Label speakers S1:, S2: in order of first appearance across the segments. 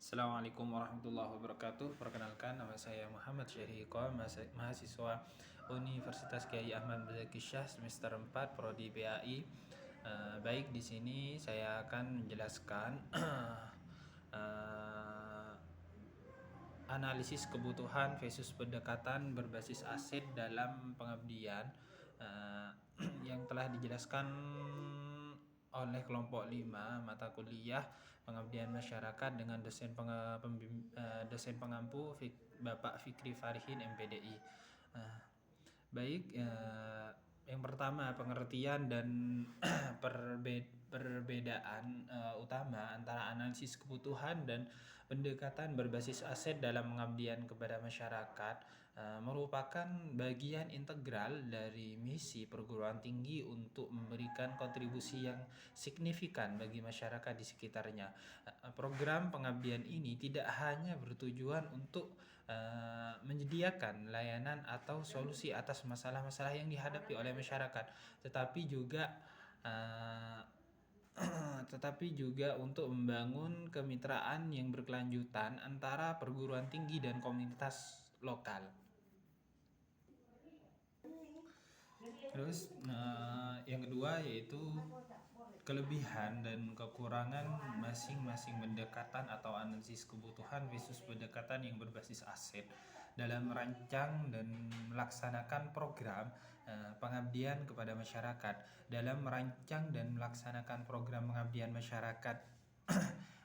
S1: Assalamualaikum warahmatullahi wabarakatuh. Perkenalkan, nama saya Muhammad Syahriqo, mahasiswa Universitas Kiai Ahmad Zaki Syah semester 4 Prodi BAI. Baik, di sini saya akan menjelaskan eh, analisis kebutuhan versus pendekatan berbasis aset dalam pengabdian eh, yang telah dijelaskan oleh kelompok 5 mata kuliah pengabdian masyarakat dengan dosen pengampu Bapak Fikri Farihin MPDI. Eh, Baik, yang pertama pengertian dan perbedaan utama antara analisis kebutuhan dan pendekatan berbasis aset dalam pengabdian kepada masyarakat merupakan bagian integral dari misi perguruan tinggi untuk memberikan kontribusi yang signifikan bagi masyarakat di sekitarnya. Program pengabdian ini tidak hanya bertujuan untuk menyediakan layanan atau solusi atas masalah-masalah yang dihadapi oleh masyarakat, tetapi juga untuk membangun kemitraan yang berkelanjutan antara perguruan tinggi dan komunitas lokal. Terus yang kedua yaitu kelebihan dan kekurangan masing-masing pendekatan atau analisis kebutuhan versus pendekatan yang berbasis aset dalam merancang dan melaksanakan program pengabdian kepada masyarakat. Dalam merancang dan melaksanakan program pengabdian masyarakat,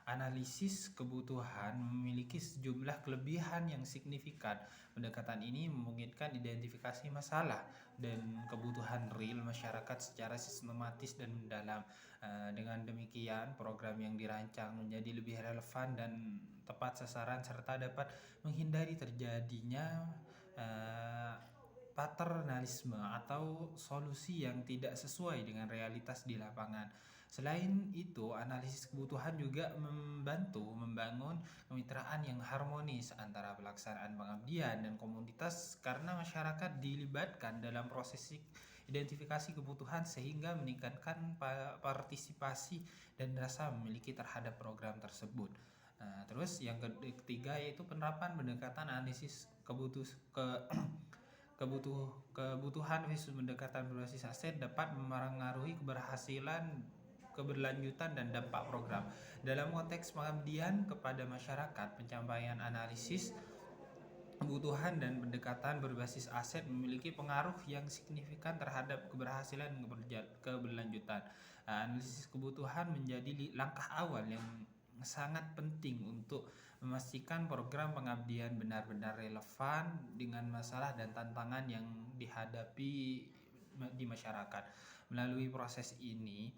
S1: analisis kebutuhan memiliki sejumlah kelebihan yang signifikan. Pendekatan ini memungkinkan identifikasi masalah dan kebutuhan real masyarakat secara sistematis dan mendalam. Dengan demikian, program yang dirancang menjadi lebih relevan dan tepat sasaran serta dapat menghindari terjadinya paternalisme atau solusi yang tidak sesuai dengan realitas di lapangan. Selain itu, analisis kebutuhan juga membantu membangun kemitraan yang harmonis antara pelaksanaan pengabdian dan komunitas karena masyarakat dilibatkan dalam proses identifikasi kebutuhan sehingga meningkatkan partisipasi dan rasa memiliki terhadap program tersebut. Terus yang ketiga yaitu penerapan pendekatan analisis kebutuhan versus pendekatan berbasis aset dapat memengaruhi keberlanjutan dan dampak program. Dalam konteks pengabdian kepada masyarakat, pencapaian analisis kebutuhan dan pendekatan berbasis aset memiliki pengaruh yang signifikan terhadap keberhasilan keberlanjutan. Analisis kebutuhan menjadi langkah awal yang sangat penting untuk memastikan program pengabdian benar-benar relevan dengan masalah dan tantangan yang dihadapi di masyarakat. Melalui proses ini,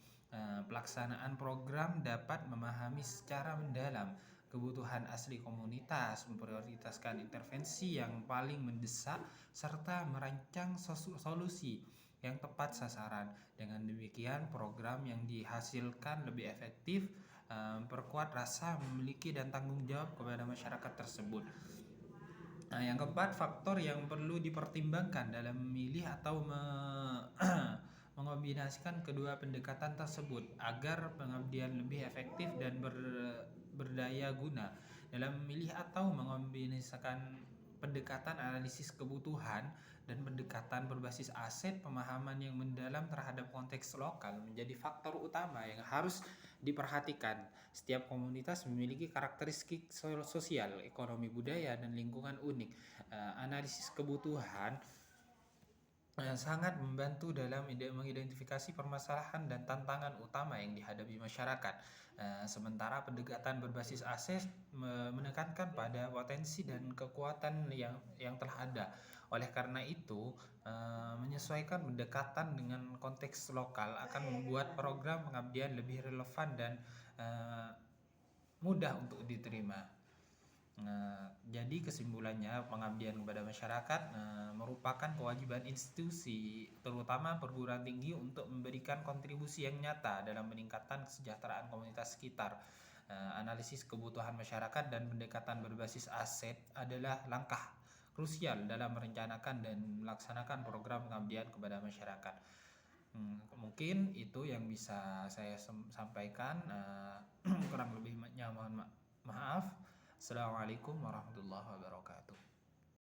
S1: pelaksanaan program dapat memahami secara mendalam kebutuhan asli komunitas, memprioritaskan intervensi yang paling mendesak, serta merancang solusi yang tepat sasaran. Dengan demikian, program yang dihasilkan lebih efektif, memperkuat rasa memiliki dan tanggung jawab kepada masyarakat tersebut. Yang keempat, faktor yang perlu dipertimbangkan dalam memilih atau mengombinasikan kedua pendekatan tersebut agar pengabdian lebih efektif dan berdaya guna. Dalam memilih atau mengombinasikan pendekatan analisis kebutuhan dan pendekatan berbasis aset, pemahaman yang mendalam terhadap konteks lokal menjadi faktor utama yang harus diperhatikan. Setiap komunitas memiliki karakteristik sosial, ekonomi, budaya, dan lingkungan unik. Analisis kebutuhan sangat membantu dalam mengidentifikasi permasalahan dan tantangan utama yang dihadapi masyarakat. Sementara pendekatan berbasis aset menekankan pada potensi dan kekuatan yang telah ada. Oleh karena itu, menyesuaikan pendekatan dengan konteks lokal akan membuat program pengabdian lebih relevan dan mudah untuk diterima. Jadi kesimpulannya, pengabdian kepada masyarakat merupakan kewajiban institusi, terutama perguruan tinggi, untuk memberikan kontribusi yang nyata dalam meningkatkan kesejahteraan komunitas sekitar. Analisis kebutuhan masyarakat dan pendekatan berbasis aset adalah langkah krusial dalam merencanakan dan melaksanakan program pengabdian kepada masyarakat. Mungkin itu yang bisa saya sampaikan. Kurang lebihnya mohon maaf. Assalamualaikum warahmatullahi wabarakatuh.